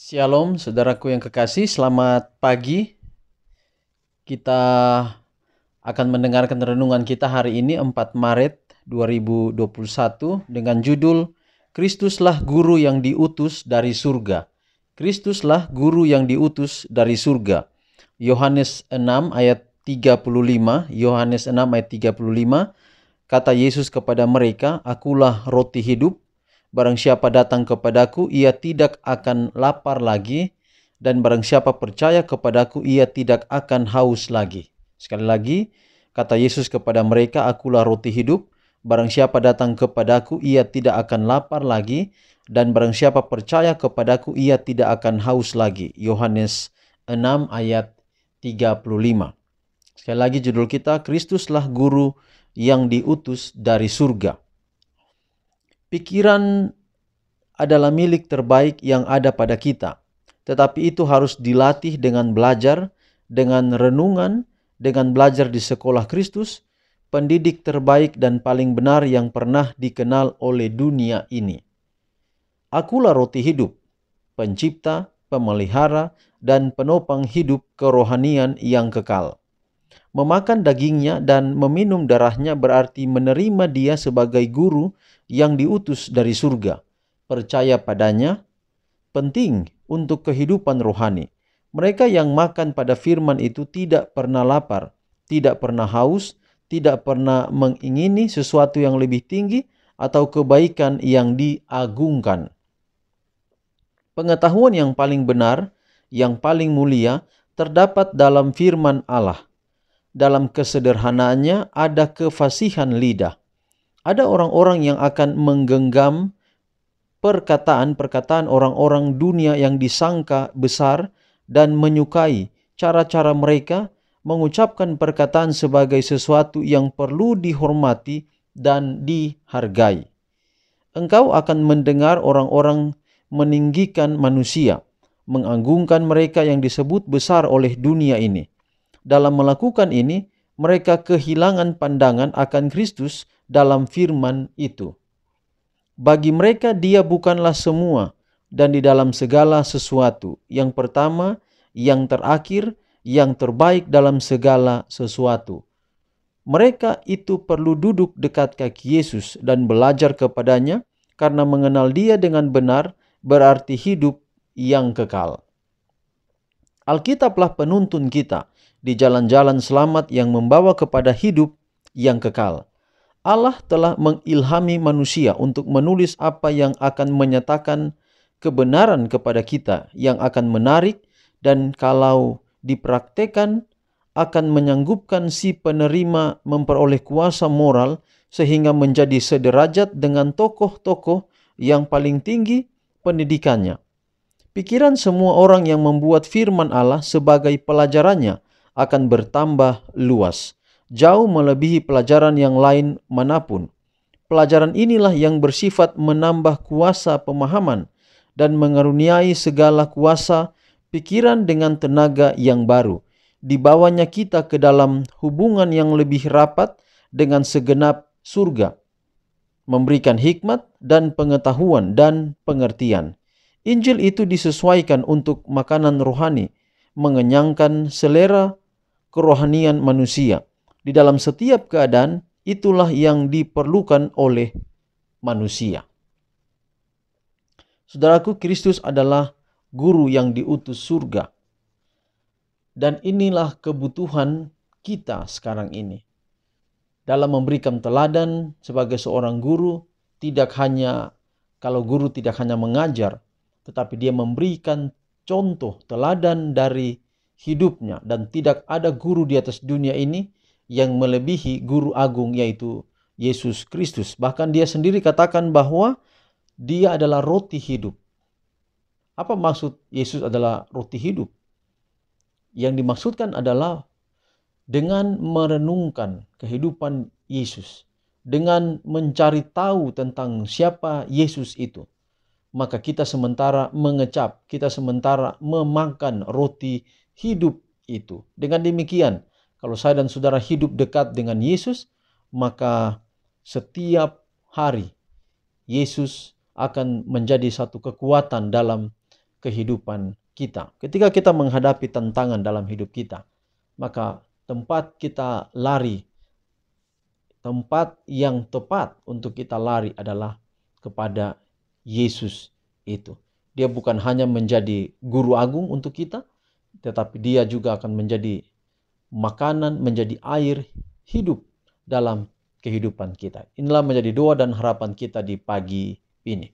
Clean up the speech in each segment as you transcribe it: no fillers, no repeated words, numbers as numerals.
Shalom, saudaraku yang kekasih, selamat pagi. Kita akan mendengarkan renungan kita hari ini 4 Maret 2021 dengan judul Kristuslah Guru yang diutus dari surga. Kristuslah Guru yang diutus dari surga. Yohanes 6 ayat 35, Yohanes 6 ayat 35, kata Yesus kepada mereka, "Akulah roti hidup. Barang siapa datang kepadaku, ia tidak akan lapar lagi, dan barang siapa percaya kepadaku, ia tidak akan haus lagi." Sekali lagi, kata Yesus kepada mereka, "Akulah roti hidup. Barang siapa datang kepadaku, ia tidak akan lapar lagi, dan barang siapa percaya kepadaku, ia tidak akan haus lagi." Yohanes 6 ayat 35. Sekali lagi judul kita, Kristuslah Guru yang diutus dari surga. Pikiran adalah milik terbaik yang ada pada kita. Tetapi itu harus dilatih dengan belajar, dengan renungan, dengan belajar di sekolah Kristus, pendidik terbaik dan paling benar yang pernah dikenal oleh dunia ini. Akulah roti hidup, pencipta, pemelihara, dan penopang hidup kerohanian yang kekal. Memakan dagingnya dan meminum darahnya berarti menerima dia sebagai guru yang diutus dari surga. Percaya padanya penting untuk kehidupan rohani. Mereka yang makan pada firman itu tidak pernah lapar, tidak pernah haus, tidak pernah mengingini sesuatu yang lebih tinggi atau kebaikan yang diagungkan. Pengetahuan yang paling benar, yang paling mulia, terdapat dalam firman Allah. Dalam kesederhanaannya ada kefasihan lidah. Ada orang-orang yang akan menggenggam perkataan-perkataan orang-orang dunia yang disangka besar dan menyukai cara-cara mereka mengucapkan perkataan sebagai sesuatu yang perlu dihormati dan dihargai. Engkau akan mendengar orang-orang meninggikan manusia, mengagungkan mereka yang disebut besar oleh dunia ini. Dalam melakukan ini, mereka kehilangan pandangan akan Kristus dalam firman itu. Bagi mereka dia bukanlah semua dan di dalam segala sesuatu. Yang pertama, yang terakhir, yang terbaik dalam segala sesuatu. Mereka itu perlu duduk dekat kaki Yesus dan belajar kepadanya, karena mengenal dia dengan benar berarti hidup yang kekal. Alkitablah penuntun kita di jalan-jalan selamat yang membawa kepada hidup yang kekal. Allah telah mengilhami manusia untuk menulis apa yang akan menyatakan kebenaran kepada kita, yang akan menarik dan kalau dipraktekkan akan menyanggupkan si penerima memperoleh kuasa moral sehingga menjadi sederajat dengan tokoh-tokoh yang paling tinggi pendidikannya. Pikiran semua orang yang membuat firman Allah sebagai pelajarannya akan bertambah luas, jauh melebihi pelajaran yang lain manapun. Pelajaran inilah yang bersifat menambah kuasa pemahaman dan mengaruniai segala kuasa pikiran dengan tenaga yang baru. Dibawanya kita ke dalam hubungan yang lebih rapat dengan segenap surga, memberikan hikmat dan pengetahuan dan pengertian. Injil itu disesuaikan untuk makanan rohani, mengenyangkan selera kerohanian manusia. Di dalam setiap keadaan, itulah yang diperlukan oleh manusia. Saudaraku, Kristus adalah guru yang diutus surga. Dan inilah kebutuhan kita sekarang ini. Dalam memberikan teladan sebagai seorang guru, kalau guru tidak hanya mengajar, tetapi dia memberikan contoh teladan dari hidupnya, dan tidak ada guru di atas dunia ini yang melebihi guru agung, yaitu Yesus Kristus. Bahkan dia sendiri katakan bahwa dia adalah roti hidup. Apa maksud Yesus adalah roti hidup? Yang dimaksudkan adalah dengan merenungkan kehidupan Yesus, dengan mencari tahu tentang siapa Yesus itu, maka kita sementara mengecap, kita sementara memakan roti hidup itu. Dengan demikian, kalau saya dan saudara hidup dekat dengan Yesus, maka setiap hari Yesus akan menjadi satu kekuatan dalam kehidupan kita. Ketika kita menghadapi tantangan dalam hidup kita, maka tempat kita lari, tempat yang tepat untuk kita lari adalah kepada Yesus itu. Dia bukan hanya menjadi guru agung untuk kita, tetapi dia juga akan menjadi makanan, menjadi air hidup dalam kehidupan kita. Inilah menjadi doa dan harapan kita di pagi ini.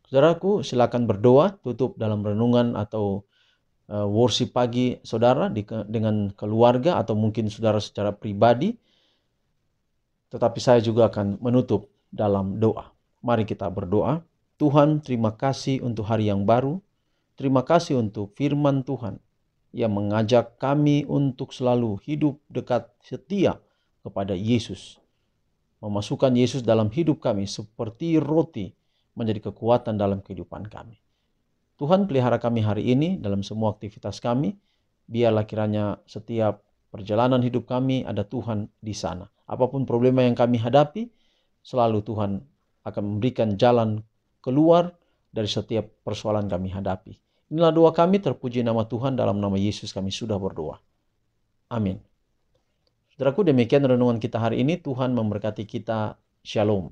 Saudaraku, silakan berdoa, tutup dalam renungan atau worship pagi saudara dengan keluarga atau mungkin saudara secara pribadi. Tetapi saya juga akan menutup dalam doa. Mari kita berdoa. Tuhan, terima kasih untuk hari yang baru. Terima kasih untuk firman Tuhan yang mengajak kami untuk selalu hidup dekat setia kepada Yesus. Memasukkan Yesus dalam hidup kami seperti roti menjadi kekuatan dalam kehidupan kami. Tuhan, pelihara kami hari ini dalam semua aktivitas kami. Biarlah kiranya setiap perjalanan hidup kami ada Tuhan di sana. Apapun problema yang kami hadapi, selalu Tuhan akan memberikan jalan keluar dari setiap persoalan kami hadapi. Inilah doa kami, terpuji nama Tuhan, dalam nama Yesus kami sudah berdoa. Amin. Saudaraku, demikian renungan kita hari ini. Tuhan memberkati kita. Shalom.